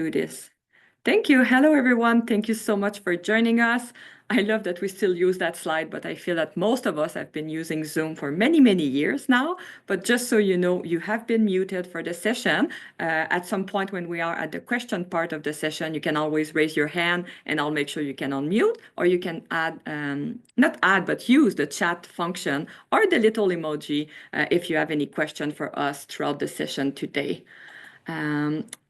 do this. Thank you. Hello, everyone. Thank you so much for joining us. I love that we still use that slide, but I feel that most of us have been using Zoom for many, many years now. But just so you know, you have been muted for the session. At some point when we are at the question part of the session, you can always raise your hand and I'll make sure you can unmute, or you can add, not add, but use the chat function or the little emoji if you have any question for us throughout the session today.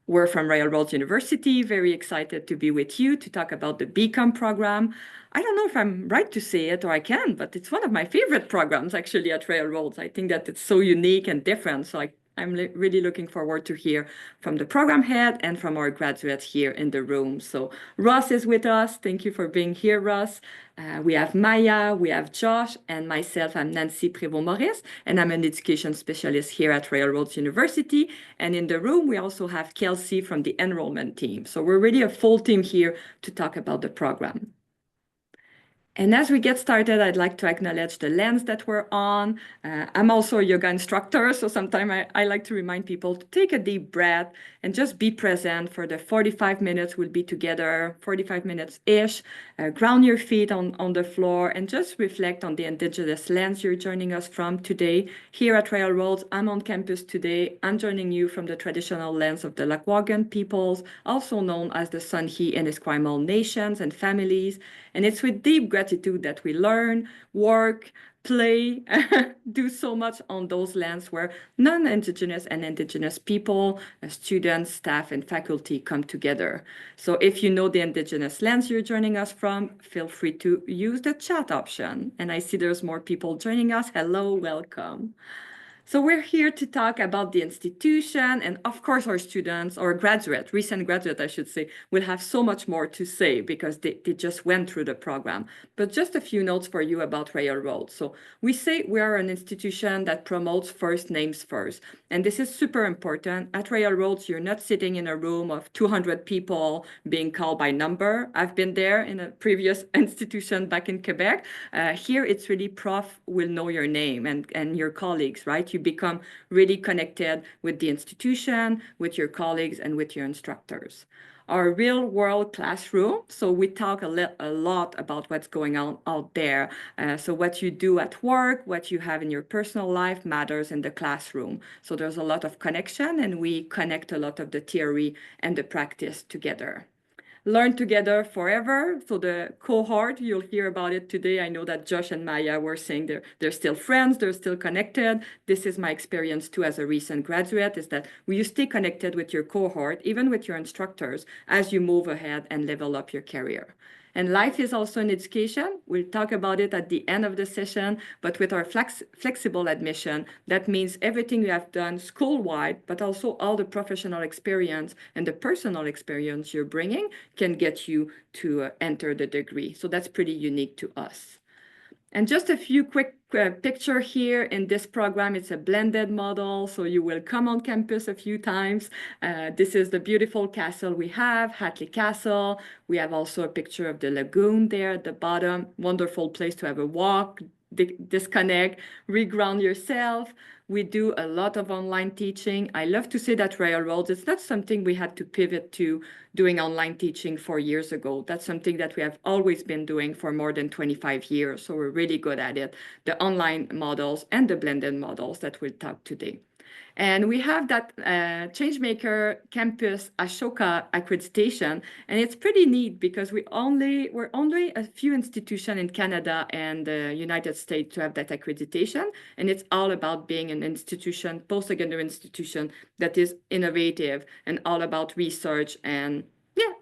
We're from Railroad University, very excited to be with you to talk about the BCom program. I don't know if I'm right to say it or I can, but it's one of my favorite programs actually at Railroads. I think that it's so unique and different. So I'm really looking forward to hear from the program head and from our graduates here in the room. So Ross is with us. Thank you for being here, Ross. We have Maia, we have Josh, and myself, I'm Nancy Prévost-Maurice, and I'm an education specialist here at Railroads University. And in the room, we also have Kelsey from the enrollment team. So we're really a full team here to talk about the program. And as we get started, I'd like to acknowledge the lens that we're on. I'm also a yoga instructor, so sometimes I like to remind people to take a deep breath and just be present for the 45 minutes we'll be together, 45 minutes-ish. Ground your feet on the floor and just reflect on the Indigenous lens you're joining us from today. Here at Railroads, I'm on campus today. I'm joining you from the traditional lens of the Lekwungen peoples, also known as the Songhe and Esquimalt nations and families. And it's with deep gratitude that we learn, work, play, do so much on those lands where non-Indigenous and Indigenous people, students, staff, and faculty come together. So if you know the Indigenous lands you're joining us from, feel free to use the chat option. And I see there's more people joining us. Hello, welcome. So we're here to talk about the institution, and of course our students, or recent graduate, I should say, will have so much more to say because they just went through the program. But just a few notes for you about Railroad. So we say we are an institution that promotes first names first. And this is super important. At Railroads, you're not sitting in a room of 200 people being called by number. I've been there in a previous institution back in Quebec. Here, it's really prof will know your name and your colleagues, right? You become really connected with the institution, with your colleagues, and with your instructors. Our real world classroom. So we talk a lot about what's going on out there. So what you do at work, what you have in your personal life matters in the classroom. So there's a lot of connection and we connect a lot of the theory and the practice together. Learn together forever. So the cohort, you'll hear about it today. I know that Josh and Maia were saying they're still friends, they're still connected. This is my experience too as a recent graduate, is that you stay connected with your cohort, even with your instructors, as you move ahead and level up your career. And life is also an education. We'll talk about it at the end of the session, but with our flexible admission, that means everything you have done school-wide, but also all the professional experience and the personal experience you're bringing can get you to enter the degree. So that's pretty unique to us. And just a few quick picture here in this program. It's a blended model, so you will come on campus a few times. This is the beautiful castle we have, Hatley Castle. We have also a picture of the lagoon there at the bottom. Wonderful place to have a walk, disconnect, reground yourself. We do a lot of online teaching. I love to say that Railroads, it's not something we had to pivot to doing online teaching 4 years ago. That's something that we have always been doing for more than 25 years. So we're really good at it. The online models and the blended models that we'll talk today. And we have that Changemaker Campus Ashoka accreditation. And it's pretty neat because we're only a few institutions in Canada and the United States to have that accreditation. And it's all about being an institution, post-secondary institution that is innovative and all about research and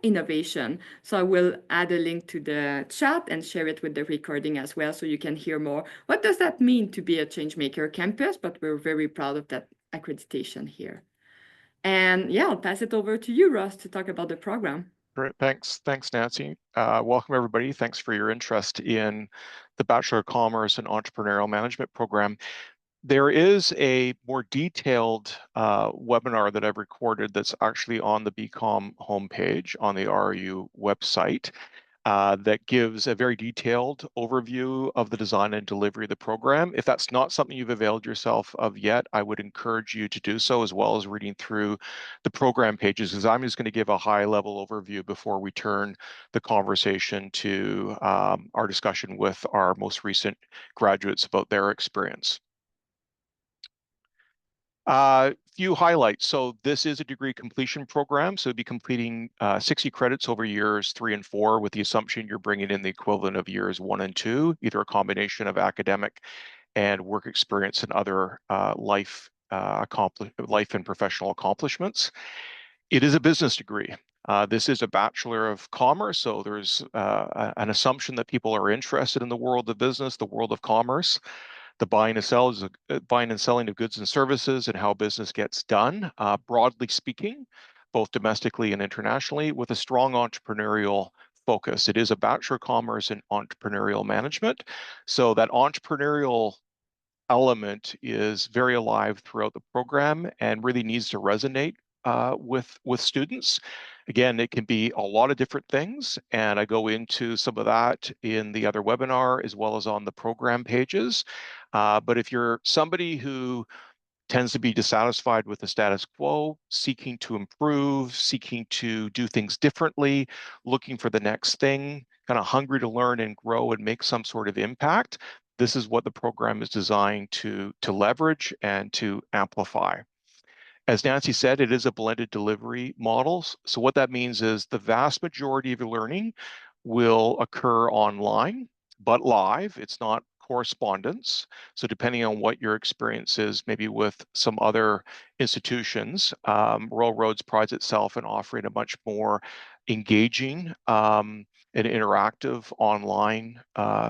innovation. So I will add a link to the chat and share it with the recording as well so you can hear more. What does that mean to be a Changemaker campus? But we're very proud of that accreditation here. And I'll pass it over to you, Ross, to talk about the program. Great, thanks, Nancy. Welcome everybody. Thanks for your interest in the Bachelor of Commerce and Entrepreneurial Management program. There is a more detailed webinar that I've recorded that's actually on the BCom homepage on the RU website. that gives a very detailed overview of the design and delivery of the program. If that's not something you've availed yourself of yet, I would encourage you to do so, as well as reading through the program pages, because I'm just going to give a high-level overview before we turn the conversation to our discussion with our most recent graduates about their experience. Few highlights. So this is a degree completion program. So it'd be completing 60 credits over years 3 and 4, with the assumption you're bringing in the equivalent of years 1 and 2, either a combination of academic and work experience and other life and professional accomplishments. It is a business degree. This is a Bachelor of Commerce, so there's an assumption that people are interested in the world of business, the world of commerce. The buying and selling of goods and services and how business gets done, broadly speaking, both domestically and internationally, with a strong entrepreneurial focus. It is a Bachelor of Commerce in Entrepreneurial Management. So that entrepreneurial element is very alive throughout the program and really needs to resonate with students. Again, it can be a lot of different things, and I go into some of that in the other webinar as well as on the program pages. But if you're somebody who tends to be dissatisfied with the status quo, seeking to improve, seeking to do things differently, looking for the next thing, kind of hungry to learn and grow and make some sort of impact, this is what the program is designed to leverage and to amplify. As Nancy said, it is a blended delivery model. So what that means is the vast majority of your learning will occur online, but live. It's not correspondence. So depending on what your experience is, maybe with some other institutions, Royal Roads prides itself in offering a much more engaging and interactive online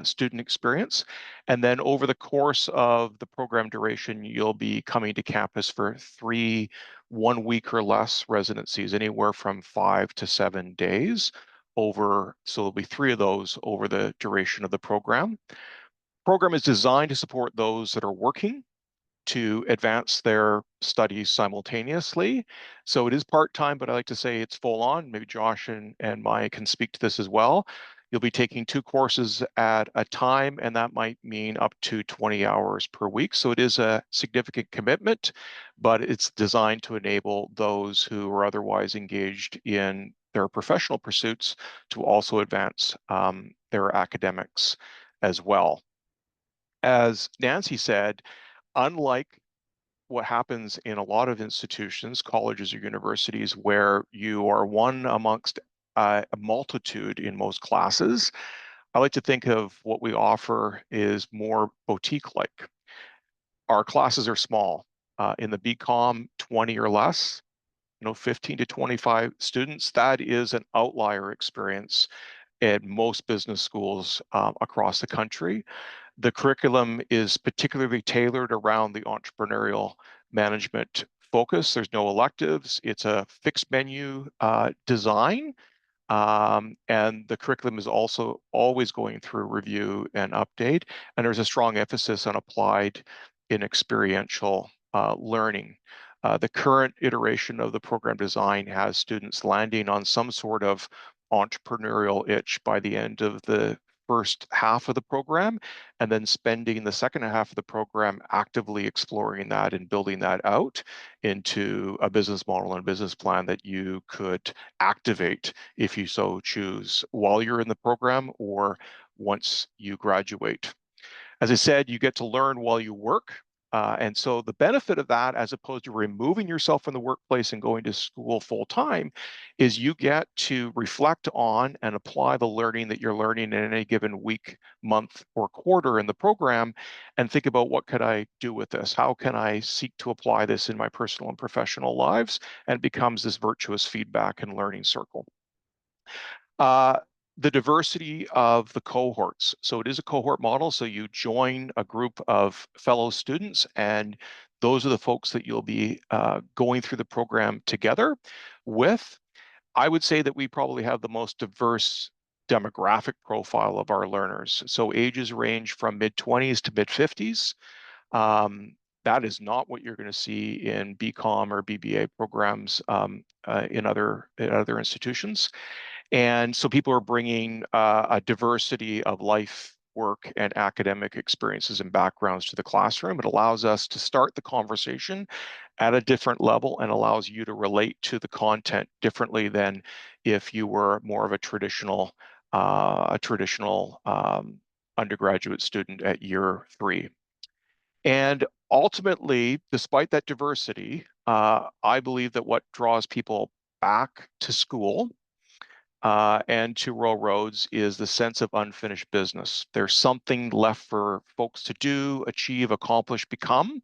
student experience. And then over the course of the program duration, you'll be coming to campus for 3 1 week or less residencies, anywhere from 5 to 7 days over. So there'll be 3 of those over the duration of the program. Program is designed to support those that are working to advance their studies simultaneously. So it is part-time, but I like to say it's full on. Maybe Josh and Maya can speak to this as well. You'll be taking 2 courses at a time, and that might mean up to 20 hours per week. So it is a significant commitment, but it's designed to enable those who are otherwise engaged in their professional pursuits to also advance their academics as well. As Nancy said, unlike what happens in a lot of institutions, colleges or universities, where you are one amongst a multitude in most classes, I like to think of what we offer is more boutique-like. Our classes are small. In the BCom, 20 or less, 15 to 25 students. That is an outlier experience at most business schools across the country. The curriculum is particularly tailored around the entrepreneurial management focus. There's no electives. It's a fixed menu design. And the curriculum is also always going through review and update. And there's a strong emphasis on applied and experiential learning. The current iteration of the program design has students landing on some sort of entrepreneurial itch by the end of the first half of the program, and then spending the second half of the program actively exploring that and building that out into a business model and business plan that you could activate if you so choose while you're in the program or once you graduate. As I said, you get to learn while you work. And so the benefit of that, as opposed to removing yourself from the workplace and going to school full time, is you get to reflect on and apply the learning that you're learning in any given week, month, or quarter in the program, and think about, what could I do with this? How can I seek to apply this in my personal and professional lives? And it becomes this virtuous feedback and learning circle. The diversity of the cohorts. So it is a cohort model. So you join a group of fellow students, and those are the folks that you'll be going through the program together with. I would say that we probably have the most diverse demographic profile of our learners. So ages range from mid-20s to mid-50s. That is not what you're going to see in BCom or BBA programs in other institutions. And so people are bringing a diversity of life, work, and academic experiences and backgrounds to the classroom. It allows us to start the conversation at a different level and allows you to relate to the content differently than if you were more of a traditional undergraduate student at year 3. And ultimately, despite that diversity, I believe that what draws people back to school and to Royal Roads is the sense of unfinished business. There's something left for folks to do, achieve, accomplish, become,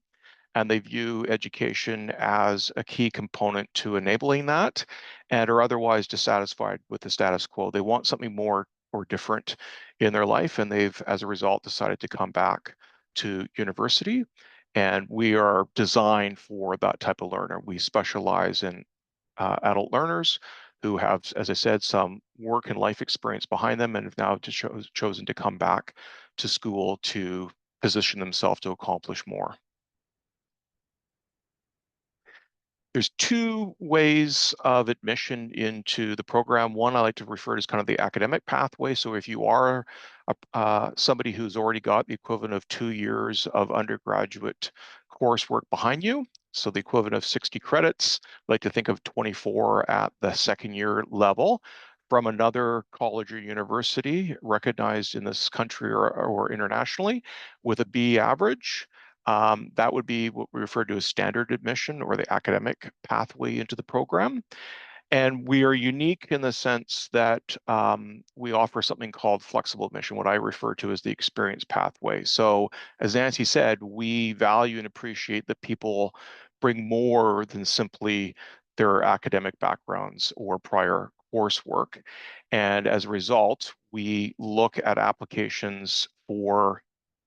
and they view education as a key component to enabling that and are otherwise dissatisfied with the status quo. They want something more or different in their life, and they've, as a result, decided to come back to university. And we are designed for that type of learner. We specialize in adult learners who have, as I said, some work and life experience behind them and have now chosen to come back to school to position themselves to accomplish more. There's 2 ways of admission into the program. One I like to refer to as kind of the academic pathway. So if you are somebody who's already got the equivalent of 2 years of undergraduate coursework behind you, so the equivalent of 60 credits, I like to think of 24 at the 2nd year level from another college or university recognized in this country or internationally with a B average. That would be what we refer to as standard admission or the academic pathway into the program. And we are unique in the sense that we offer something called flexible admission, what I refer to as the experience pathway. So as Nancy said, we value and appreciate that people bring more than simply their academic backgrounds or prior coursework. And as a result, we look at applications for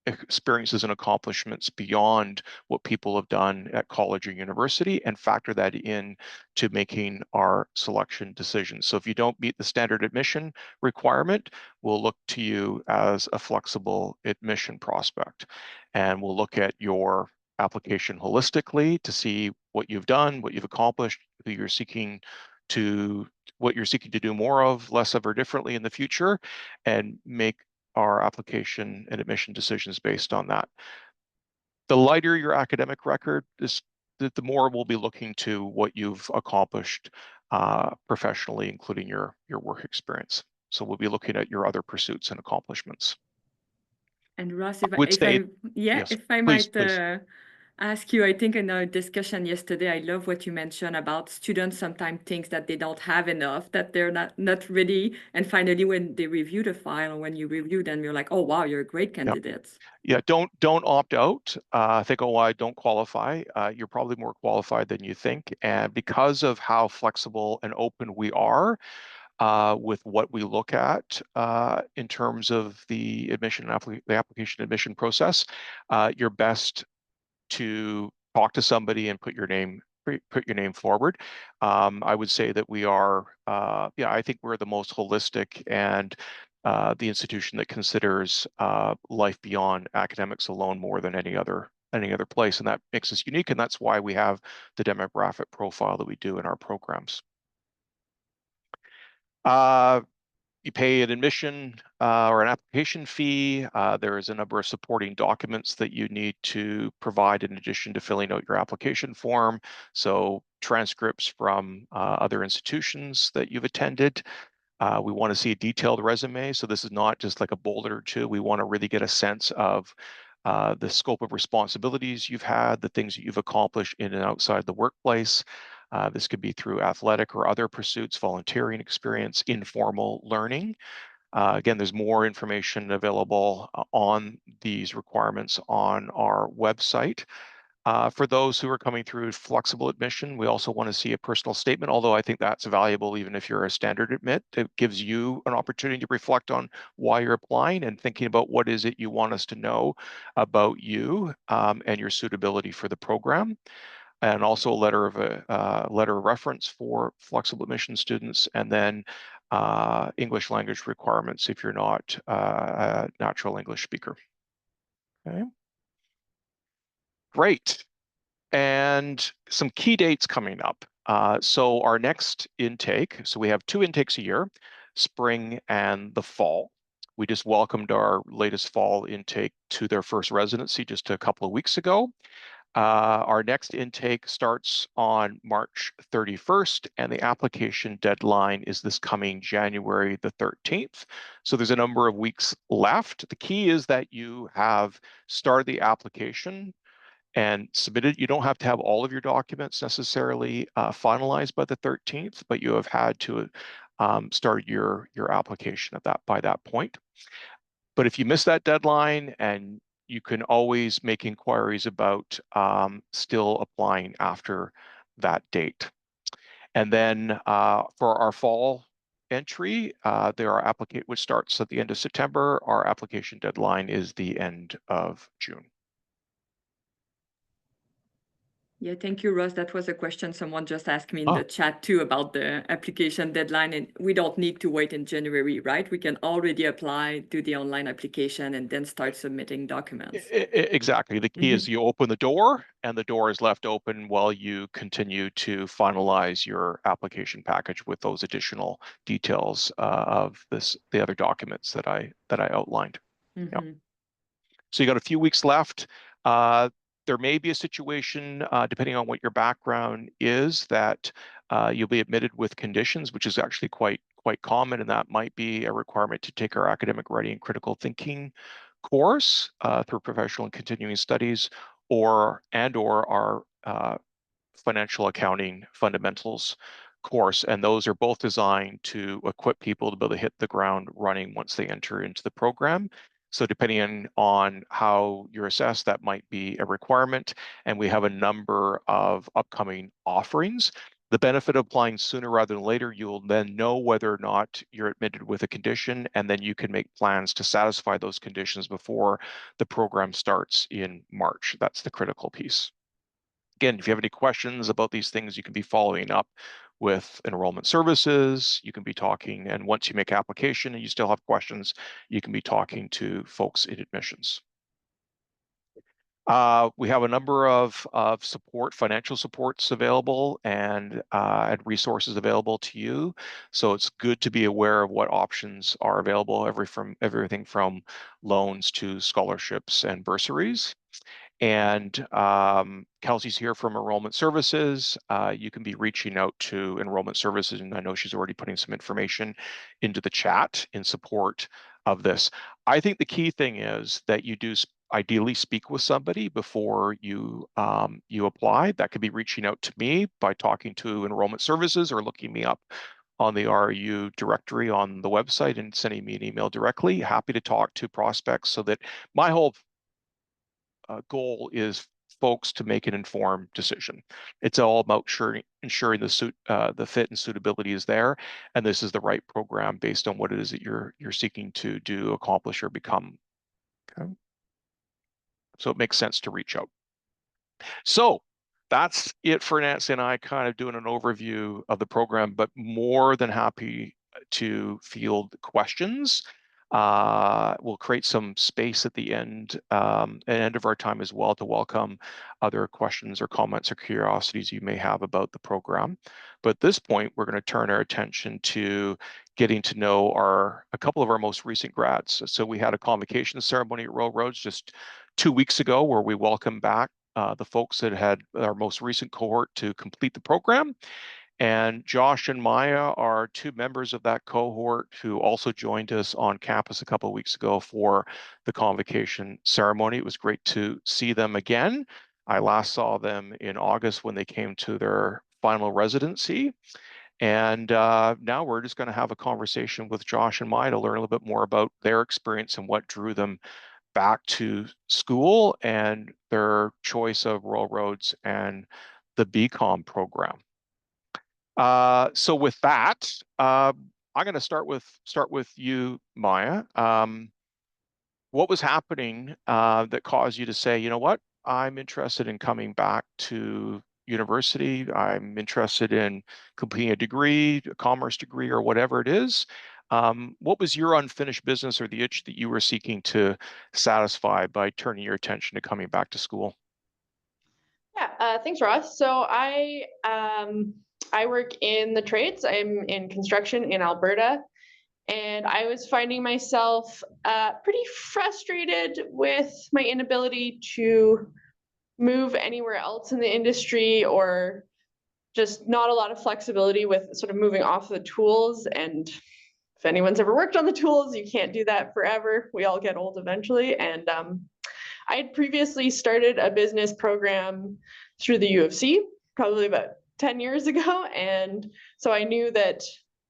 experiences and accomplishments beyond what people have done at college or university and factor that in to making our selection decisions. So if you don't meet the standard admission requirement, we'll look to you as a flexible admission prospect. And we'll look at your application holistically to see what you've done, what you've accomplished, who you're seeking to what you're seeking to do more of, less of, or differently in the future, and make our application and admission decisions based on that. The lighter your academic record is, the more we'll be looking to what you've accomplished professionally, including your work experience. So we'll be looking at your other pursuits and accomplishments. And Ross, I would say, yes, if I please, might please. ask you, I think in our discussion yesterday, I love what you mentioned about students sometimes think that they don't have enough, that they're not ready. And finally, when they review the file, when you review them, you're like, oh, wow, you're a great Yeah. candidate. Yeah, don't opt out. Think, oh, I don't qualify. You're probably more qualified than you think. And because of how flexible and open we are, with what we look at in terms of the the application admission process, you're best to talk to somebody and put your name forward. I would say that we are, yeah, I think we're the most holistic and the institution that considers life beyond academics alone more than any other place, and that makes us unique, and that's why we have the demographic profile that we do in our programs. You pay an admission or an application fee. There is a number of supporting documents that you need to provide in addition to filling out your application form. So transcripts from other institutions that you've attended. We want to see a detailed resume. So this is not just like a bullet or two. We want to really get a sense of the scope of responsibilities you've had, the things that you've accomplished in and outside the workplace. This could be through athletic or other pursuits, volunteering experience, informal learning. Again, there's more information available on these requirements on our website. For those who are coming through flexible admission, we also want to see a personal statement, although I think that's valuable even if you're a standard admit. It gives you an opportunity to reflect on why you're applying and thinking about what is it you want us to know about you and your suitability for the program. And also a letter of reference for flexible admission students, and then English language requirements if you're not a natural English speaker. Okay, great. And some key dates coming up. So our next intake, so we have 2 intakes a year, spring and the fall. We just welcomed our latest fall intake to their first residency just a couple of weeks ago. Our next intake starts on March 31st, and the application deadline is this coming January the 13th. So there's a number of weeks left. The key is that you have started the application and submitted. You don't have to have all of your documents necessarily finalized by the 13th, but you have had to start your application at by that point. But if you miss that deadline, and you can always make inquiries about still applying after that date. And then for our fall entry, there are which starts at the end of September. Our application deadline is the end of June. Yeah, thank you, Ross. That was a question someone just asked me in the Oh, chat too about the application deadline. And we don't need to wait in January, right? We can already apply, do the online application, and then start submitting documents. exactly. The key is you open the door, and the door is left open while you continue to finalize your application package with those additional details of the other documents that I outlined. Yep. So you got a few weeks left. There may be a situation, depending on what your background is, that you'll be admitted with conditions, which is actually quite common, and that might be a requirement to take our academic writing and critical thinking course through professional and continuing studies, or our financial accounting fundamentals course. And those are both designed to equip people to be able to hit the ground running once they enter into the program. So depending on how you're assessed, that might be a requirement. And we have a number of upcoming offerings. The benefit of applying sooner rather than later, you'll then know whether or not you're admitted with a condition, and then you can make plans to satisfy those conditions before the program starts in March. That's the critical piece. Again, if you have any questions about these things, you can be following up with enrollment services. You can be talking, and once you make application and you still have questions, you can be talking to folks in admissions. We have a number of financial supports available, and resources available to you. So it's good to be aware of what options are available, everything from loans to scholarships and bursaries. And Kelsey's here from Enrollment Services. You can be reaching out to Enrollment Services, and I know she's already putting some information into the chat in support of this. I think the key thing is that you do ideally speak with somebody before you apply. That could be reaching out to me by talking to Enrollment Services or looking me up on the RU directory on the website and sending me an email directly. Happy to talk to prospects, so that my whole goal is folks to make an informed decision. It's all about ensuring the fit and suitability is there, and this is the right program based on what it is that you're seeking to do, accomplish, or become. Okay. So it makes sense to reach out. So that's it for Nancy and I, kind of doing an overview of the program, but more than happy to field questions. We'll create some space at the end of our time as well to welcome other questions or comments or curiosities you may have about the program. But at this point, we're going to turn our attention to getting to know a couple of our most recent grads. So we had a convocation ceremony at Royal Roads just 2 weeks ago, where we welcomed back the folks that had our most recent cohort to complete the program. And Josh and Maia are 2 members of that cohort who also joined us on campus a couple of weeks ago for the convocation ceremony. It was great to see them again. I last saw them in August when they came to their final residency. And now we're just going to have a conversation with Josh and Maia to learn a little bit more about their experience and what drew them back to school and their choice of Royal Roads and the BCom program. So with that, I'm going to start with you, Maia. What was happening that caused you to say, you know what, I'm interested in coming back to university. I'm interested in completing a degree, a commerce degree, or whatever it is. What was your unfinished business or the itch that you were seeking to satisfy by turning your attention to coming back to school? Yeah, thanks, Ross. So I I work in the trades. I'm in construction in Alberta, and I was finding myself pretty frustrated with my inability to move anywhere else in the industry, or just not a lot of flexibility with sort of moving off the tools. And if anyone's ever worked on the tools, you can't do that forever. We all get old eventually. And I had previously started a business program through the U of C, probably about 10 years ago. And so I knew that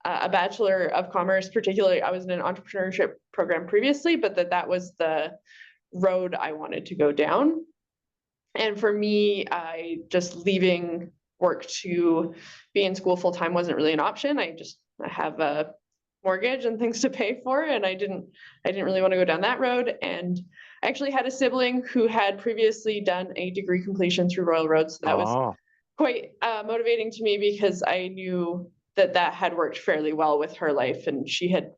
a Bachelor of Commerce, particularly, I was in an entrepreneurship program previously, but that was the road I wanted to go down. And for me, I just leaving work to be in school full time wasn't really an option. I have a mortgage and things to pay for, and I didn't really want to go down that road. And I actually had a sibling who had previously done a degree completion through Royal Road, so that was Oh, quite motivating to me, because I knew that had worked fairly well with her life, and she had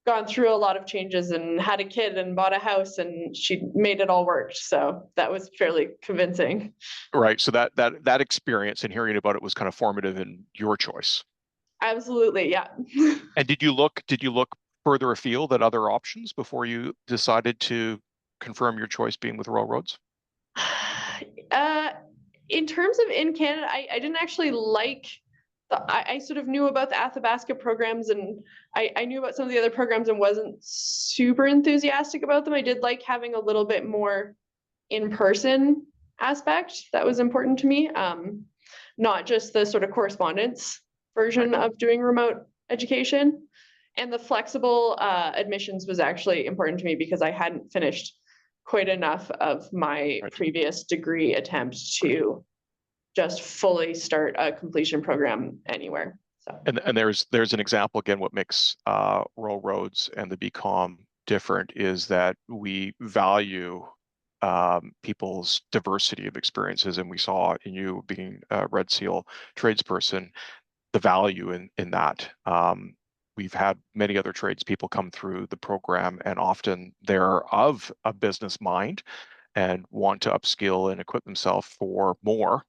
gone through a lot of changes and had a kid and bought a house, and she made it all work. So that was fairly convincing. right. So that experience and hearing about it was kind of formative in your choice. Absolutely, yeah. And did you look further afield at other options before you decided to confirm your choice being with Royal Roads? uh, in terms of in Canada, I didn't actually like I sort of knew about the Athabasca programs, and I knew about some of the other programs and wasn't super enthusiastic about them. I did like having a little bit more in-person aspect. That was important to me. Not just the sort of correspondence Right. version of doing remote education. And the flexible admissions was actually important to me, because I hadn't finished quite enough of my Right. previous degree attempt to just fully start a completion program anywhere. So And there's an example again. What makes Royal Roads and the BCom different is that we value people's diversity of experiences, and we saw in you being a Red Seal tradesperson the value in that. We've had many other tradespeople come through the program, and often they're of a business mind and want to upskill and equip themselves for more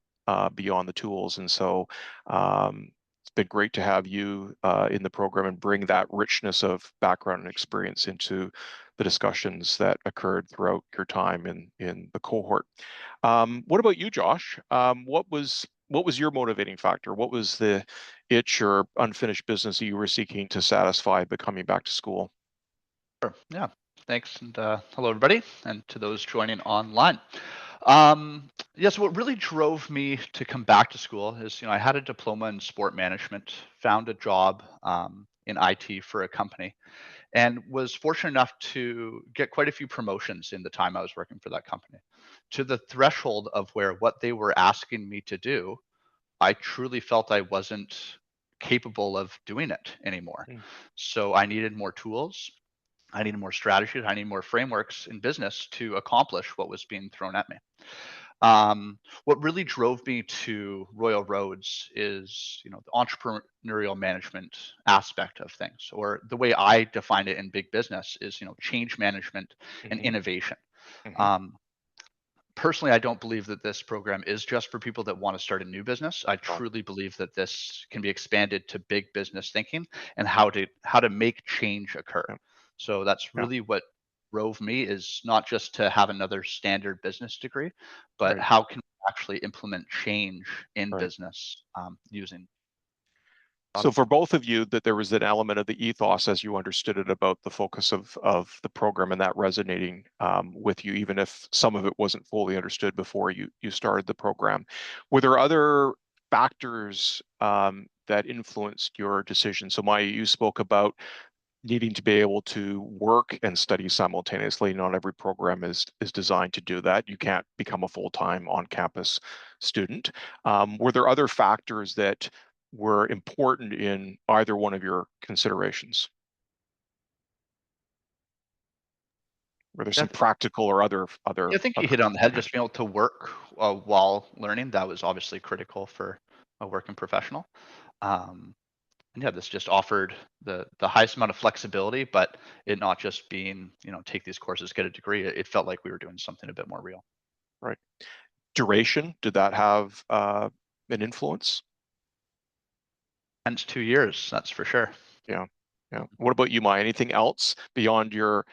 beyond the tools. And so it's been great to have you in the program and bring that richness of background and experience into the discussions that occurred throughout your time in the cohort. What about you, Josh? What was your motivating factor? What was the itch or unfinished business you were seeking to satisfy by coming back to school? Sure. Yeah. Thanks. And hello, everybody, and to those joining online. Yes, what really drove me to come back to school is, I had a diploma in sport management, found a job in IT for a company, and was fortunate enough to get quite a few promotions in the time I was working for that company, to the threshold of where what they were asking me to do, I truly felt I wasn't capable of doing it anymore. Mm. So I needed more tools. I needed more strategies. I needed more frameworks in business to accomplish what was being thrown at me. What really drove me to Royal Roads is, the entrepreneurial management aspect of things, or the way I define it in big business is, change management and Hmm. innovation. Hmm. Um, Personally, I don't believe that this program is just for people that want to start a new business. I Oh, truly believe that this can be expanded to big business thinking and how to make change occur. yeah, So that's yeah, really what drove me, is not just to have another standard business degree, but right, how can we actually implement change in right. business using So products. for both of you, that there was an element of the ethos as you understood it about the focus of the program and that resonating with you, even if some of it wasn't fully understood before you started the program. Were there other factors that influenced your decision? So Maya, you spoke about needing to be able to work and study simultaneously. Not every program is designed to do that. You can't become a full-time on-campus student. Were there other factors that were important in either one of your considerations? Were there Yeah, some practical or other I think you hit on the head. Just being able to work while learning, that was obviously critical for a working professional. Um, And yeah, this just offered the highest amount of flexibility, but it not just being, take these courses, get a degree. It felt like we were doing something a bit more real. right? Duration, did that have an influence? Hence 2 years, that's for sure. Yeah. What about you, Maya? Anything else beyond your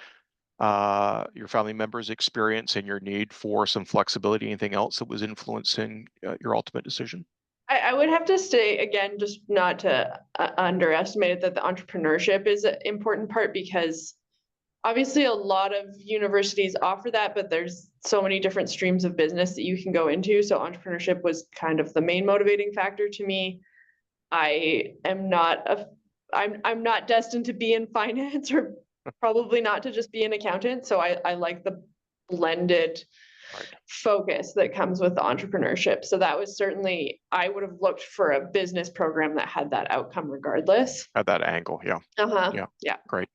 family members' experience and your need for some flexibility? Anything else that was influencing your ultimate decision? I would have to say again, just not to underestimate it, that the entrepreneurship is an important part, because obviously a lot of universities offer that, but there's so many different streams of business that you can go into. So entrepreneurship was kind of the main motivating factor to me. I'm not destined to be in finance, or probably not to just be an accountant. So I like the blended Right. focus that comes with the entrepreneurship. So that was certainly, I would have looked for a business program that had that outcome regardless. At that angle, yeah. Yeah. Great.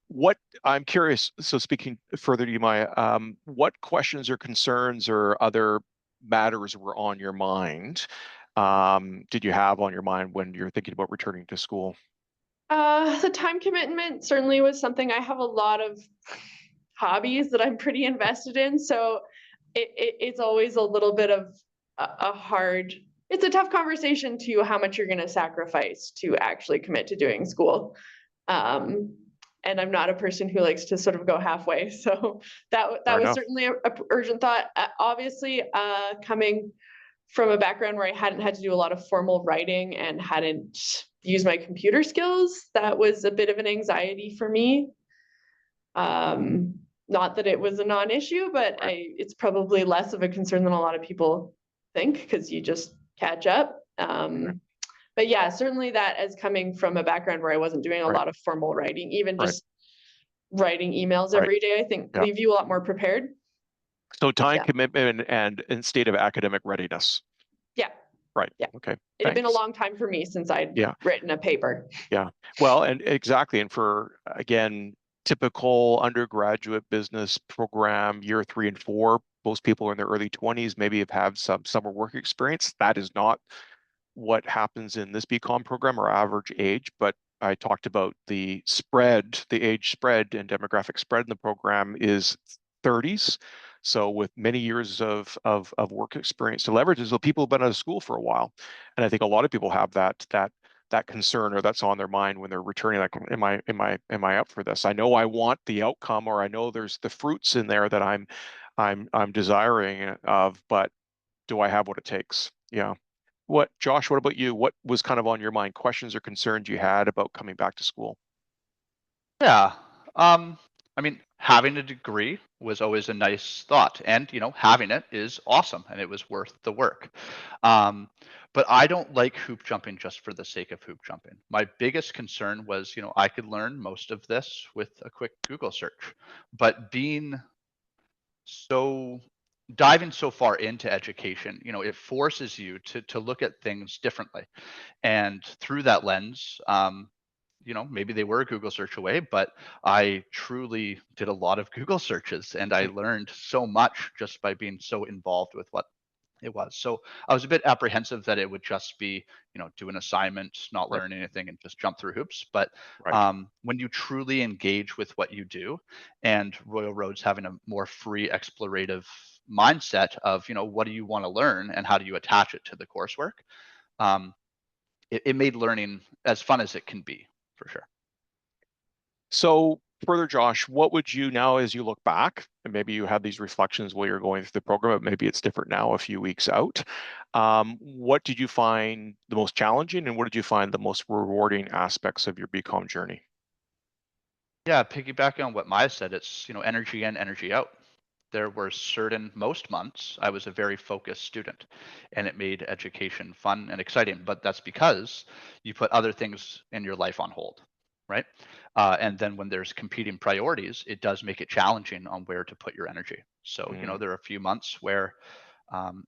What I'm curious, so speaking further to you, Maya, what questions or concerns or other matters were on your mind? Did you have on your mind when you're thinking about returning to school? The time commitment certainly was something. I have a lot of hobbies that I'm pretty invested in, so it's always a little bit of a hard, it's a tough conversation to how much you're going to sacrifice to actually commit to doing school. And I'm not a person who likes to sort of go halfway, so that Fair was enough. certainly a urgent thought. Obviously, coming from a background where I hadn't had to do a lot of formal writing and hadn't used my computer skills, that was a bit of an anxiety for me. Not that it was a non-issue, but it's probably less of a concern than a lot of people think, because you just catch up. But yeah, certainly that, as coming from a background where I wasn't doing a lot of formal writing, even just writing emails every day, I think leave you a lot more prepared. So time commitment and state of academic readiness. Yeah. Right. Yeah. Okay. It had been a long time for me since I'd written a paper. Yeah. Well, and exactly. And for, again, typical undergraduate business program, year 3 and 4, most people are in their early 20s, maybe have had some summer work experience. That is not what happens in this BCom program, or average age, but I talked about the spread, the age spread and demographic spread in the program is 30s. So with many years of work experience to leverage, so people have been out of school for a while. And I think a lot of people have that concern, or that's on their mind when they're returning. Like, am I up for this? I know I want the outcome, or I know there's the fruits in there that I'm desiring of, but do I have what it takes? Yeah. Josh, what about you? What was kind of on your mind? Questions or concerns you had about coming back to school? Yeah. I mean, having a degree was always a nice thought, and having it is awesome, and it was worth the work. But I don't like hoop jumping just for the sake of hoop jumping. My biggest concern was, I could learn most of this with a quick Google search, but diving so far into education, it forces you to look at things differently, and through that lens, maybe they were a Google search away, but I truly did a lot of Google searches, and I learned so much just by being so involved with what it was. So I was a bit apprehensive that it would just be, do an assignment, not learn anything, and just jump through hoops. But when you truly engage with what you do, and Royal Roads having a more free explorative mindset of, what do you want to learn and how do you attach it to the coursework, it made learning as fun as it can be, for sure. So further, Josh, what would you now, as you look back, and maybe you had these reflections while you're going through the program, but maybe it's different now a few weeks out. What did you find the most challenging, and what did you find the most rewarding aspects of your BCom journey? Yeah, piggybacking on what Maya said, it's, energy in, energy out. There were most months I was a very focused student, and it made education fun and exciting, but that's because you put other things in your life on hold, right? And then when there's competing priorities, it does make it challenging on where to put your energy. So, there are a few months where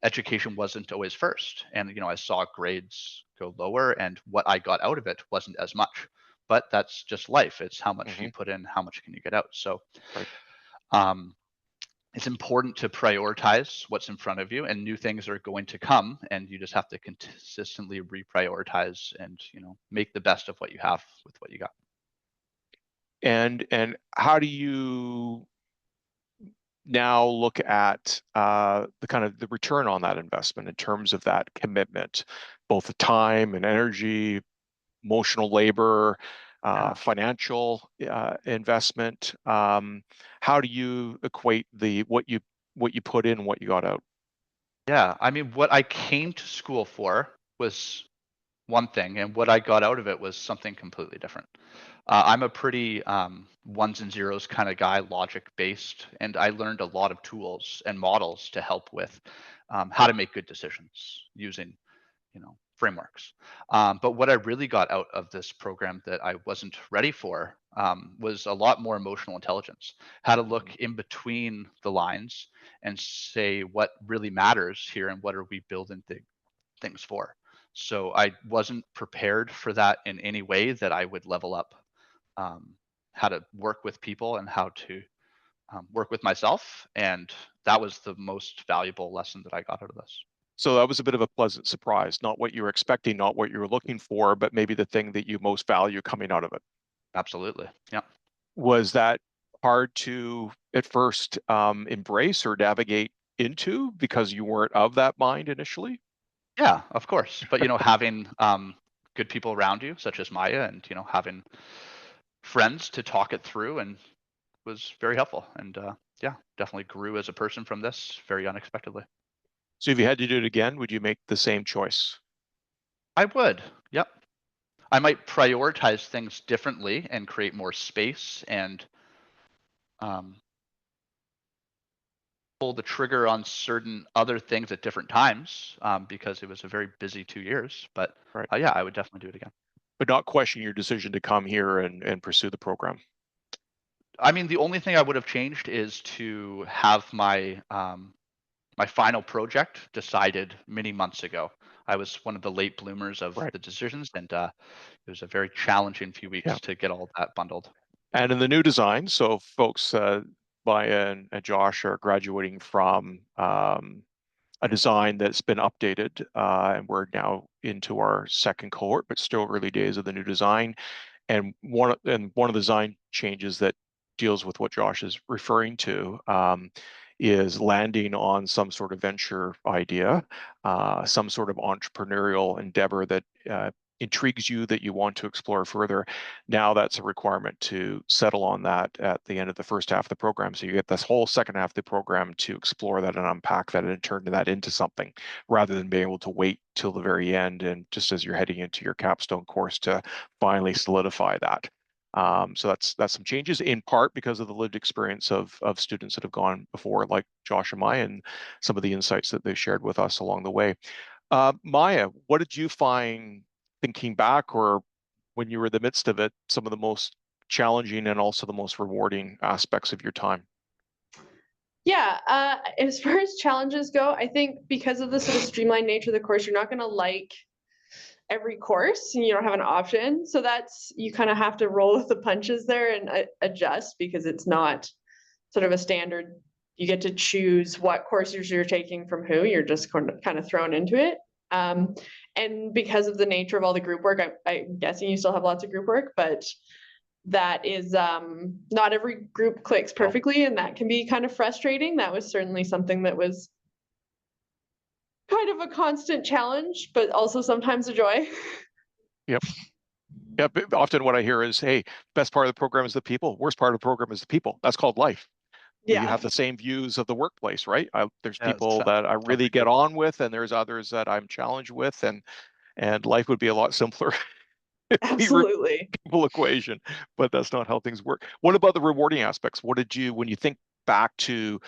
education wasn't always first, and I saw grades go lower, and what I got out of it wasn't as much. But that's just life. It's how much you put in, how much can you get out. So, it's important to prioritize what's in front of you, and new things are going to come, and you just have to consistently reprioritize and make the best of what you have with what you got. And how do you now look at the kind of the return on that investment in terms of that commitment, both the time and energy, emotional labor, financial investment. How do you equate what you put in and what you got out? Yeah, I mean, what I came to school for was one thing, and what I got out of it was something completely different. I'm a pretty ones and zeros kind of guy, logic based, and I learned a lot of tools and models to help with how to make good decisions using, frameworks. But what I really got out of this program that I wasn't ready for was a lot more emotional intelligence, how to look in between the lines and say what really matters here and what are we building things for. So I wasn't prepared for that in any way that I would level up how to work with people and how to work with myself. And that was the most valuable lesson that I got out of this. So that was a bit of a pleasant surprise, not what you were expecting, not what you were looking for, but maybe the thing that you most value coming out of it. Absolutely. Yeah. Was that hard to at first embrace or navigate into because you weren't of that mind initially? Yeah, of course. But having good people around you, such as Maya, and having friends to talk it through, and was very helpful. And yeah, definitely grew as a person from this very unexpectedly. So if you had to do it again, would you make the same choice? I would. Yep. I might prioritize things differently and create more space and um, pull the trigger on certain other things at different times because it was a very busy 2 years. But Right. yeah, I would definitely do it again. But not question your decision to come here and pursue the program. I mean, the only thing I would have changed is to have my my final project decided many months ago. I was one of the late bloomers of Right. the decisions, and it was a very challenging few weeks Yeah. to get all that bundled. And in the new design, so folks, Maia and Josh are graduating from a design that's been updated, and we're now into our second cohort, but still early days of the new design. And one of the design changes that deals with what Josh is referring to is landing on some sort of venture idea, some sort of entrepreneurial endeavor that intrigues you that you want to explore further. Now that's a requirement to settle on that at the end of the first half of the program. So you get this whole second half of the program to explore that and unpack that and turn that into something, rather than being able to wait till the very end and just as you're heading into your capstone course to finally solidify that. So that's some changes in part because of the lived experience of students that have gone before, like Josh and Maya, and some of the insights that they shared with us along the way. Maya, what did you find thinking back, or when you were in the midst of it, some of the most challenging and also the most rewarding aspects of your time? Yeah, as far as challenges go, I think because of the sort of streamlined nature of the course, you're not going to like every course and you don't have an option. So that's, you kind of have to roll with the punches there and adjust because it's not sort of a standard. You get to choose what courses you're taking from who, you're just kind of thrown into it. And because of the nature of all the group work, I'm guessing you still have lots of group work, but that is not every group clicks perfectly, and that can be kind of frustrating. That was certainly something that was kind of a constant challenge, but also sometimes a joy. Yep. Yep. Often what I hear is, hey, best part of the program is the people. Worst part of the program is the people. That's called life. You Yeah, have the same views of the workplace, right? There's Yeah, people that I really get on with, and there's others that I'm challenged with, and life would be a lot simpler if we were absolutely. equal equation, but that's not how things work. What about the rewarding aspects? What did you, when you think back to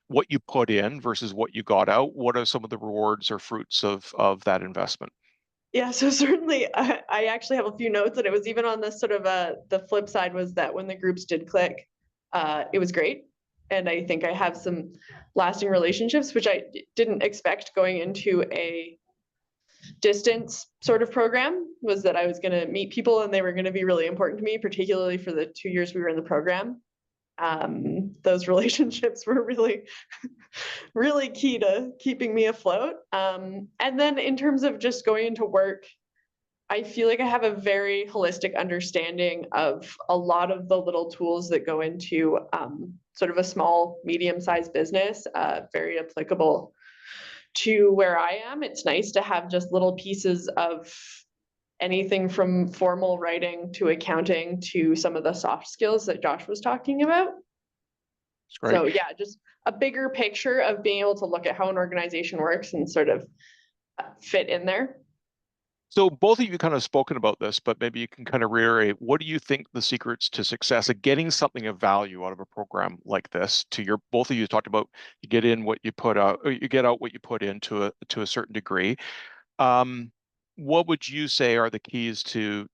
what you put in versus what you got out, what are some of the rewards or fruits of that investment? Yeah, so certainly I actually have a few notes, and it was even on this sort of the flip side was that when the groups did click, it was great. And I think I have some lasting relationships, which I didn't expect going into a distance sort of program, was that I was going to meet people and they were going to be really important to me, particularly for the 2 years we were in the program. Those relationships were really, really key to keeping me afloat. And then in terms of just going into work, I feel like I have a very holistic understanding of a lot of the little tools that go into sort of a small, medium-sized business, very applicable to where I am. It's nice to have just little pieces of anything from formal writing to accounting to some of the soft skills that Josh was talking about. It's great. So yeah, just a bigger picture of being able to look at how an organization works and sort of fit in there. So both of you kind of spoken about this, but maybe you can kind of reiterate, what do you think the secrets to success of getting something of value out of a program like this? To your, both of you talked about you get in what you put out, or you get out what you put into a certain degree. What would you say are the keys to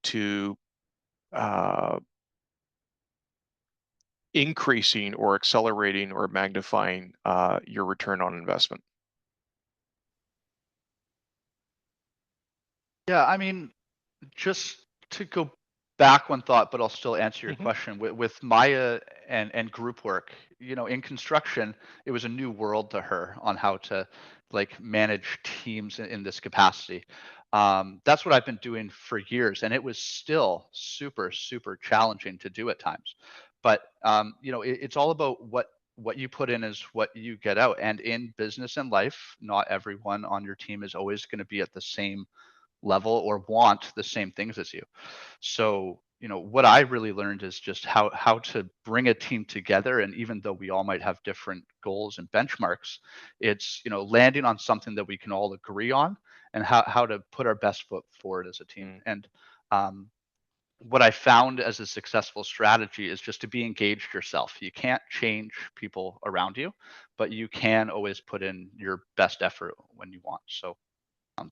increasing or accelerating or magnifying your return on investment? Yeah, I mean, just to go back one thought, but I'll still answer your question. With Maya and group work, in construction, it was a new world to her on how to like manage teams in this capacity. That's what I've been doing for years, and it was still super, super challenging to do at times. But it's all about what you put in is what you get out. And in business and life, not everyone on your team is always going to be at the same level or want the same things as you. So, what I really learned is just how to bring a team together. And even though we all might have different goals and benchmarks, it's landing on something that we can all agree on, and how to put our best foot forward as a team. And what I found as a successful strategy is just to be engaged yourself. You can't change people around you, but you can always put in your best effort when you want. So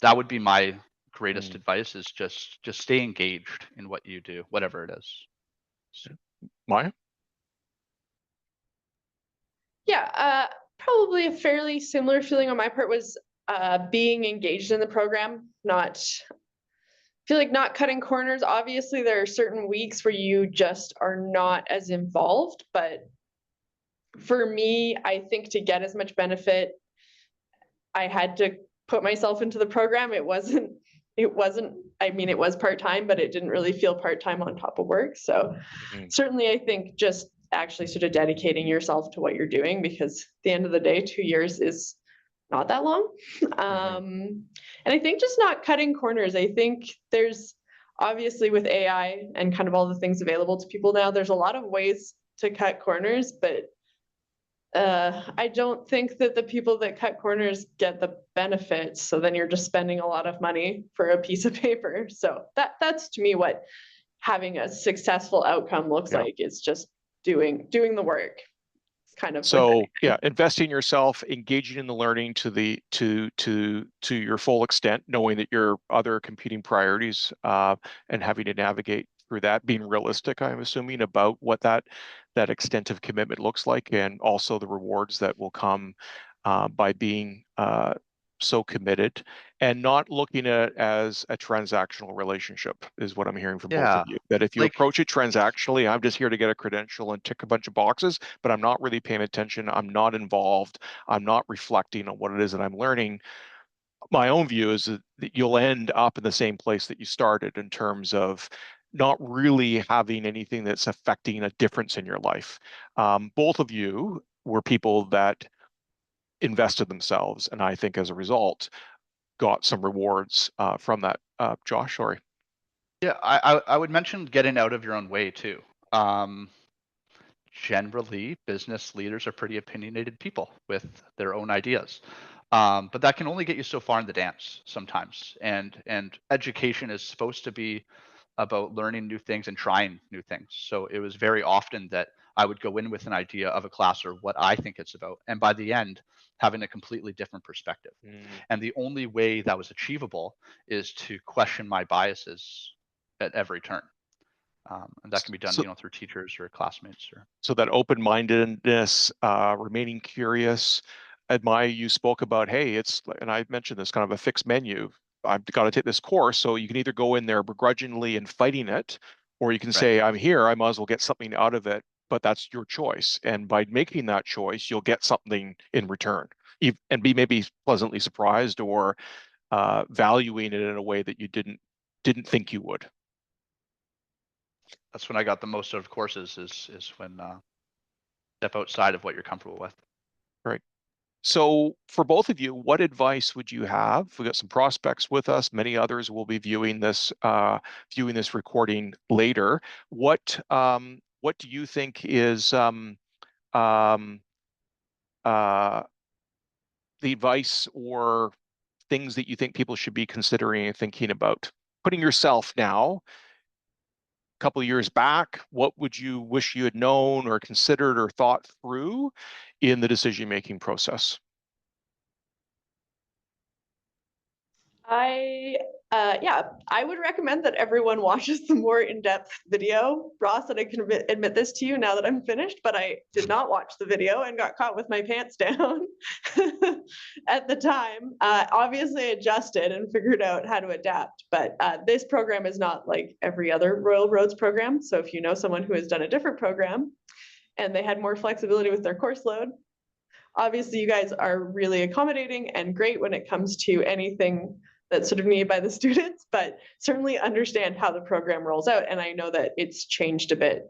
that would be my greatest advice: is just stay engaged in what you do, whatever it is. Maya? Yeah, probably a fairly similar feeling on my part was being engaged in the program, not feel like not cutting corners. Obviously, there are certain weeks where you just are not as involved, but for me, I think to get as much benefit, I had to put myself into the program. It wasn't, I mean, it was part-time, but it didn't really feel part-time on top of work. So certainly I think just actually sort of dedicating yourself to what you're doing, because at the end of the day, 2 years is not that long. And I think just not cutting corners. I think there's obviously, with AI and kind of all the things available to people now, there's a lot of ways to cut corners, but I don't think that the people that cut corners get the benefits. So then you're just spending a lot of money for a piece of paper. So that's to me what having a successful outcome looks like. It's just doing the work. It's kind of so yeah, investing in yourself, engaging in the learning to your full extent, knowing that your other competing priorities and having to navigate through that, being realistic, I'm assuming, about what that extent of commitment looks like, and also the rewards that will come by being so committed, and not looking at it as a transactional relationship, is what I'm hearing from both of you. That if you approach it transactionally, I'm just here to get a credential and tick a bunch of boxes, but I'm not really paying attention, I'm not involved, I'm not reflecting on what it is that I'm learning. My own view is that you'll end up in the same place that you started, in terms of not really having anything that's affecting a difference in your life. Both of you were people that invested themselves, and I think as a result got some rewards from that. Josh, sorry. Yeah, I would mention getting out of your own way too. Generally, business leaders are pretty opinionated people with their own ideas. But that can only get you so far in the dance sometimes. And education is supposed to be about learning new things and trying new things. So it was very often that I would go in with an idea of a class or what I think it's about, and by the end, having a completely different perspective. And the only way that was achievable is to question my biases at every turn. And that can be done, through teachers or classmates. So that open-mindedness, remaining curious. Maya, you spoke about, hey, and I mentioned this, kind of a fixed menu. I've got to take this course, so you can either go in there begrudgingly and fighting it, or you can say, I'm here, I might as well get something out of it, but that's your choice. And by making that choice, you'll get something in return, and be maybe pleasantly surprised, or valuing it in a way that you didn't didn't think you would? That's when I got the most out of courses is when step outside of what you're comfortable with. Right. So for both of you, what advice would you have? We've got some prospects with us. Many others will be viewing this recording later. What do you think is the advice or things that you think people should be considering and thinking about? Putting yourself now, a couple of years back, what would you wish you had known or considered or thought through in the decision-making process? I would recommend that everyone watches the more in-depth video. Ross, and I can admit this to you now that I'm finished, but I did not watch the video and got caught with my pants down at the time. Obviously, I adjusted and figured out how to adapt, but this program is not like every other Royal Roads program. So if you know someone who has done a different program and they had more flexibility with their course load, obviously you guys are really accommodating and great when it comes to anything that's sort of needed by the students, but certainly understand how the program rolls out. And I know that it's changed a bit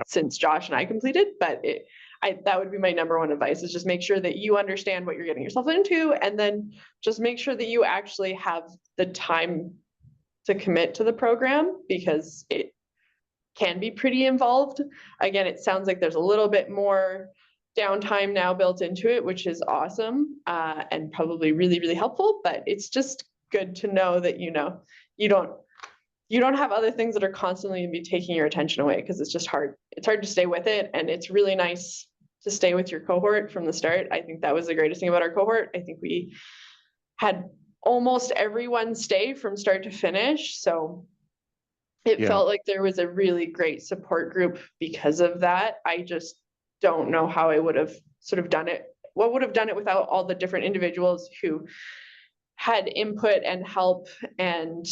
since Josh and I completed, but that would be my number one advice, is just make sure that you understand what you're getting yourself into, and then just make sure that you actually have the time to commit to the program, because it can be pretty involved. Again, it sounds like there's a little bit more downtime now built into it, which is awesome, and probably really, really helpful, but it's just good to know that, you don't have other things that are constantly gonna be taking your attention away, because it's just hard. It's hard to stay with it, and it's really nice to stay with your cohort from the start. I think that was the greatest thing about our cohort. I think we had almost everyone stay from start to finish, so it felt like there was a really great support group because of that. I just don't know how I would have sort of done it. What would have done it without all the different individuals who had input and help, and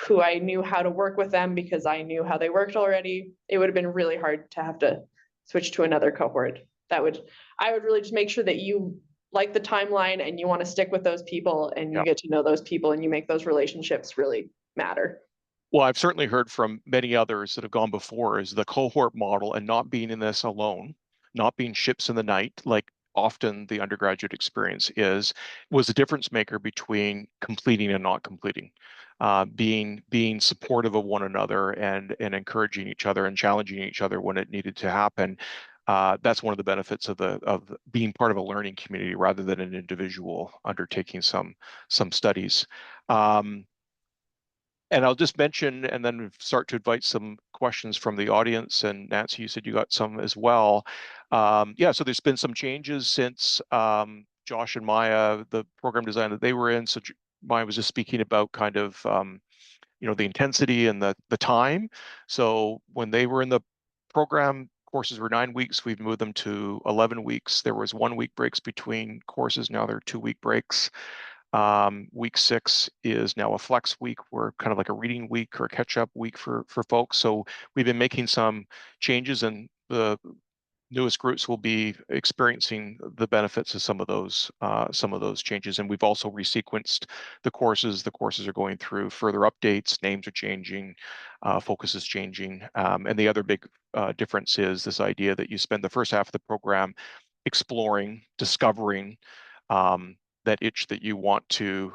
who I knew how to work with them because I knew how they worked already. It would have been really hard to have to switch to another cohort. I would really just make sure that you like the timeline and you want to stick with those people, and you get to know those people, and you make those relationships really matter. Well, I've certainly heard from many others that have gone before, is the cohort model and not being in this alone, not being ships in the night, like often the undergraduate experience was a difference maker between completing and not completing. Being supportive of one another and encouraging each other and challenging each other when it needed to happen. That's one of the benefits of being part of a learning community rather than an individual undertaking some studies. And I'll just mention, and then start to invite some questions from the audience. And Nancy, you said you got some as well. So there's been some changes since Josh and Maia, the program design that they were in. So Maia was just speaking about kind of, the intensity and the time. So when they were in the program, courses were 9 weeks. We've moved them to 11 weeks. There was 1 week breaks between courses. Now there are 2 week breaks. Week 6 is now a flex week. We're kind of like a reading week or a catch-up week for folks. So we've been making some changes, and the newest groups will be experiencing the benefits of some of those changes. And we've also resequenced the courses. The courses are going through further updates. Names are changing, focus is changing, and the other big difference is this idea that you spend the first half of the program exploring, discovering that itch that you want to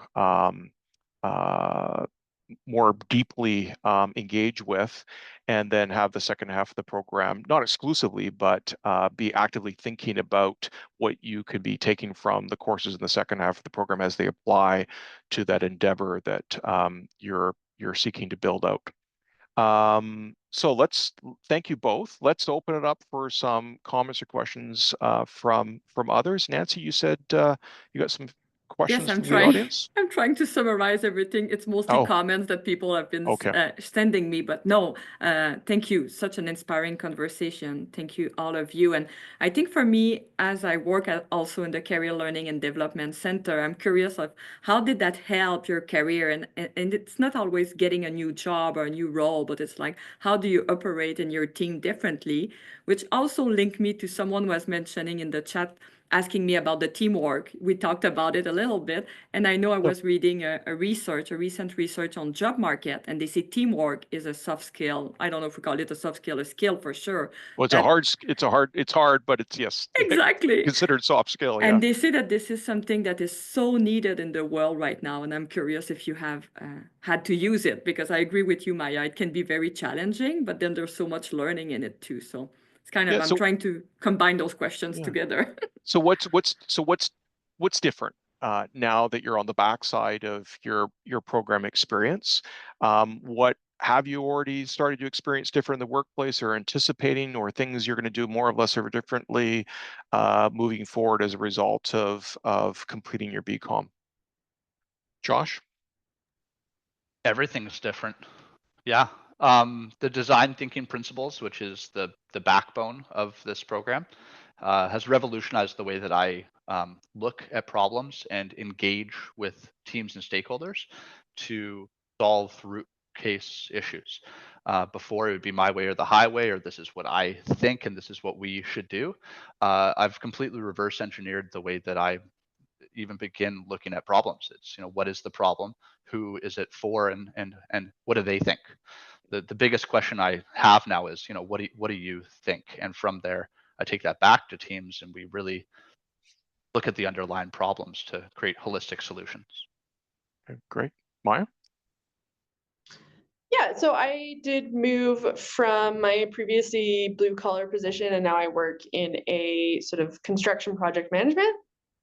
more deeply engage with, and then have the second half of the program, not exclusively, but be actively thinking about what you could be taking from the courses in the second half of the program as they apply to that endeavor that you're seeking to build out. So let's thank you both. Let's open it up for some comments or questions from others. Nancy, you said you got some questions Yes, from the audience? I'm trying to summarize everything. It's mostly comments that people have been sending me, but no, thank you. Such an inspiring conversation. Thank you, all of you. And I think for me, as I work also in the Career Learning and Development Center, I'm curious of how did that help your career? And it's not always getting a new job or a new role, but it's like, how do you operate in your team differently? Which also linked me to someone was mentioning in the chat asking me about the teamwork. We talked about it a little bit, and I know I was reading a recent research on job market, and they say teamwork is a soft skill. I don't know if we call it a soft skill, a skill for sure. Well, it's hard, but it's, yes, Exactly. considered soft skill. And they say that this is something that is so needed in the world right now. And I'm curious if you have had to use it, because I agree with you, Maya. It can be very challenging, but then there's so much learning in it too. So it's kind of, Yeah. I'm trying to combine those questions Yeah. together. So what's different now that you're on the backside of your program experience? What have you already started to experience different in the workplace, or anticipating, or things you're going to do more or less or differently moving forward as a result of completing your BCom? Josh? Everything's different. Yeah. The design thinking principles, which is the backbone of this program, has revolutionized the way that I look at problems and engage with teams and stakeholders to solve root case issues. Before, it would be my way or the highway, or this is what I think and this is what we should do. I've completely reverse engineered the way that I even begin looking at problems. It's, what is the problem? Who is it for? And what do they think? The biggest question I have now is, what do you think? And from there, I take that back to teams, and we really look at the underlying problems to create holistic solutions. Okay, great. Maya? Yeah, so I did move from my previously blue collar position, and now I work in a sort of construction project management.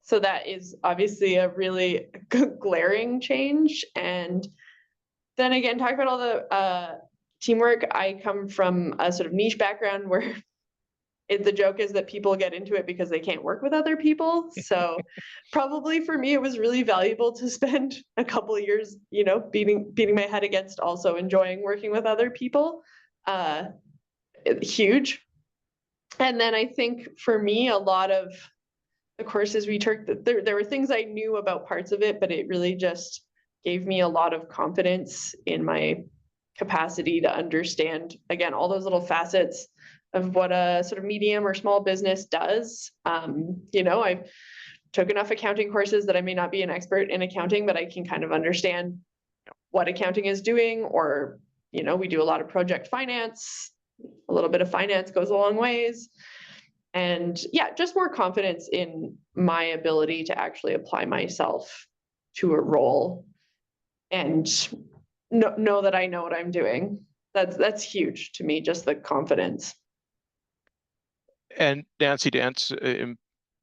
So that is obviously a really glaring change. And then again, talk about all the teamwork. I come from a sort of niche background where the joke is that people get into it because they can't work with other people. So probably for me, it was really valuable to spend a couple of years, beating my head against also enjoying working with other people. Huge. And then I think for me, a lot of the courses we took, there were things I knew about parts of it, but it really just gave me a lot of confidence in my capacity to understand, again, all those little facets of what a sort of medium or small business does. I took enough accounting courses that I may not be an expert in accounting, but I can kind of understand what accounting is doing. Or, we do a lot of project finance. A little bit of finance goes a long ways. And yeah, just more confidence in my ability to actually apply myself to a role and know that I know what I'm doing. That's huge to me, just the confidence. And Nancy, to answer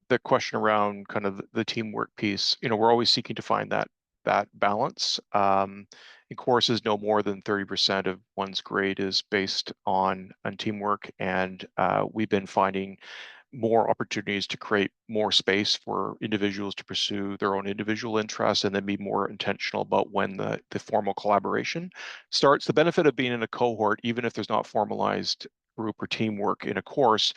the question around kind of the teamwork piece, we're always seeking to find that balance. In courses, no more than 30% of one's grade is based on teamwork, and we've been finding more opportunities to create more space for individuals to pursue their own individual interests, and then be more intentional about when the formal collaboration starts. The benefit of being in a cohort, even if there's not formalized group or teamwork in a course,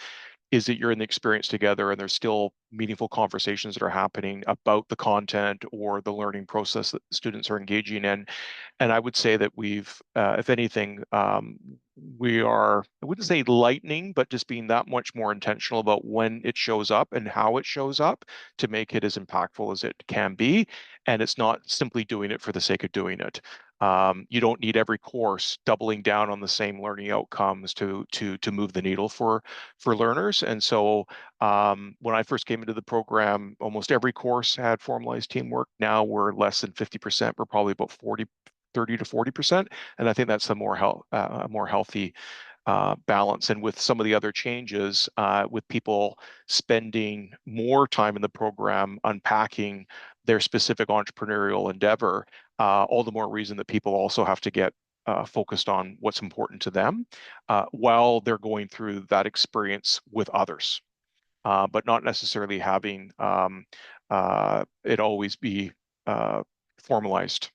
is that you're in the experience together, and there's still meaningful conversations that are happening about the content or the learning process that students are engaging in. And I would say that we've, if anything, we are, I wouldn't say lightening, but just being that much more intentional about when it shows up and how it shows up to make it as impactful as it can be. And it's not simply doing it for the sake of doing it. You don't need every course doubling down on the same learning outcomes to move the needle for learners. And so when I first came into the program, almost every course had formalized teamwork. Now we're less than 50%. We're probably about 30 to 40%. And I think that's a more healthy balance. And with some of the other changes, with people spending more time in the program unpacking their specific entrepreneurial endeavor, all the more reason that people also have to get focused on what's important to them while they're going through that experience with others, but not necessarily having it always be formalized.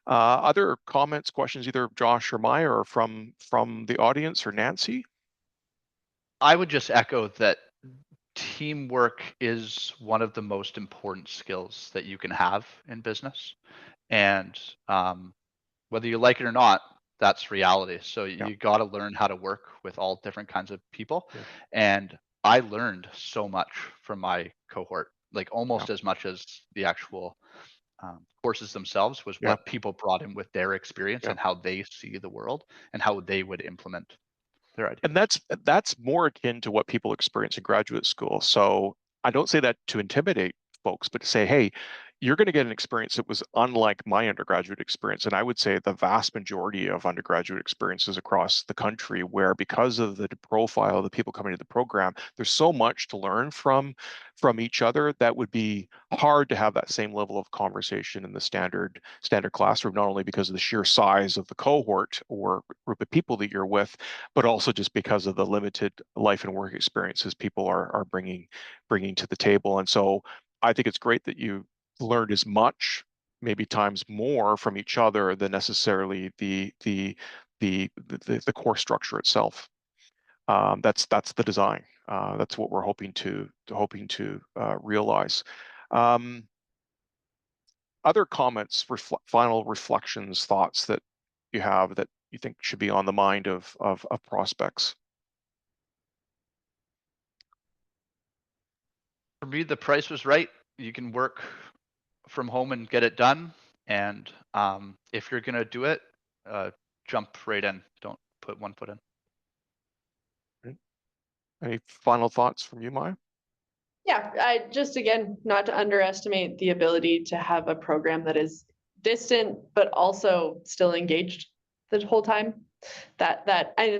Other comments, questions, either Josh or Maya, or from the audience, or Nancy? I would just echo that teamwork is one of the most important skills that you can have in business. And whether you like it or not, that's reality. So you got to learn how to work with all different kinds of people. Yeah. And I learned so much from my cohort, like almost as much as the actual courses themselves was Yeah. what people brought in with their experience Yeah. and how they see the world and how they would implement their ideas. And that's more akin to what people experience in graduate school. So I don't say that to intimidate folks, but to say, hey, you're going to get an experience that was unlike my undergraduate experience. And I would say the vast majority of undergraduate experiences across the country, where because of the profile of the people coming to the program, there's so much to learn from each other that would be hard to have that same level of conversation in the standard classroom, not only because of the sheer size of the cohort or group of people that you're with, but also just because of the limited life and work experiences people are bringing to the table. And so I think it's great that you learned as much, maybe times more, from each other than necessarily the core structure itself. That's the design. That's what we're hoping to realize. Other comments, final reflections, thoughts that you have that you think should be on the mind of prospects? For me, the price was right. You can work from home and get it done. And if you're gonna do it, jump right in. Don't put one foot in. Any final thoughts from you, Maia? Yeah, I just, again, not to underestimate the ability to have a program that is distant, but also still engaged the whole time. And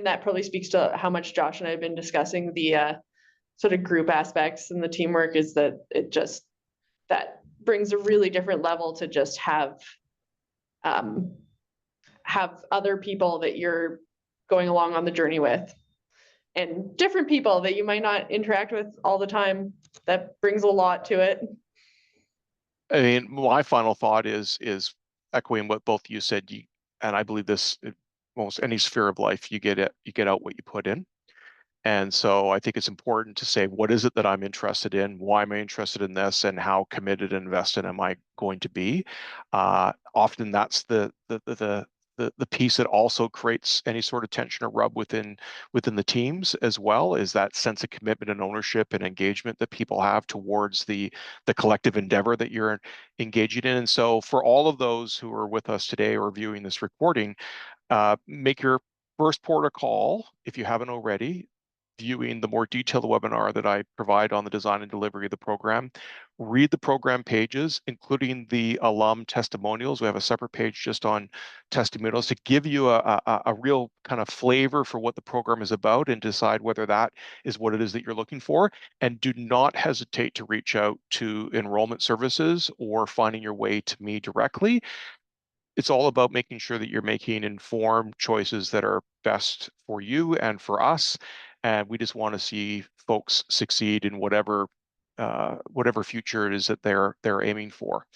that probably speaks to how much Josh and I have been discussing the sort of group aspects and the teamwork, is that that brings a really different level to just have other people that you're going along on the journey with, and different people that you might not interact with all the time. That brings a lot to it. I mean, my final thought is echoing what both you said. And I believe this, almost any sphere of life, you get out what you put in. And so I think it's important to say, what is it that I'm interested in? Why am I interested in this? And how committed and invested am I going to be? Often that's the piece that also creates any sort of tension or rub within the teams as well, is that sense of commitment and ownership and engagement that people have towards the collective endeavor that you're engaging in. And so for all of those who are with us today or viewing this recording, make your first port of call, if you haven't already, viewing the more detailed webinar that I provide on the design and delivery of the program. Read the program pages, including the alum testimonials. We have a separate page just on testimonials to give you a real kind of flavor for what the program is about and decide whether that is what it is that you're looking for. And do not hesitate to reach out to enrollment services or finding your way to me directly. It's all about making sure that you're making informed choices that are best for you and for us. And we just want to see folks succeed in whatever future it is that they're aiming for.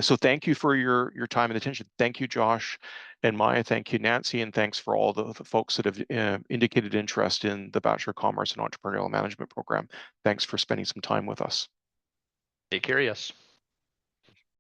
So thank you for your time and attention. Thank you, Josh and Maia. Thank you, Nancy, and thanks for all the folks that have indicated interest in the Bachelor of Commerce and Entrepreneurial Management program. Thanks for spending some time with us. Take care, yes.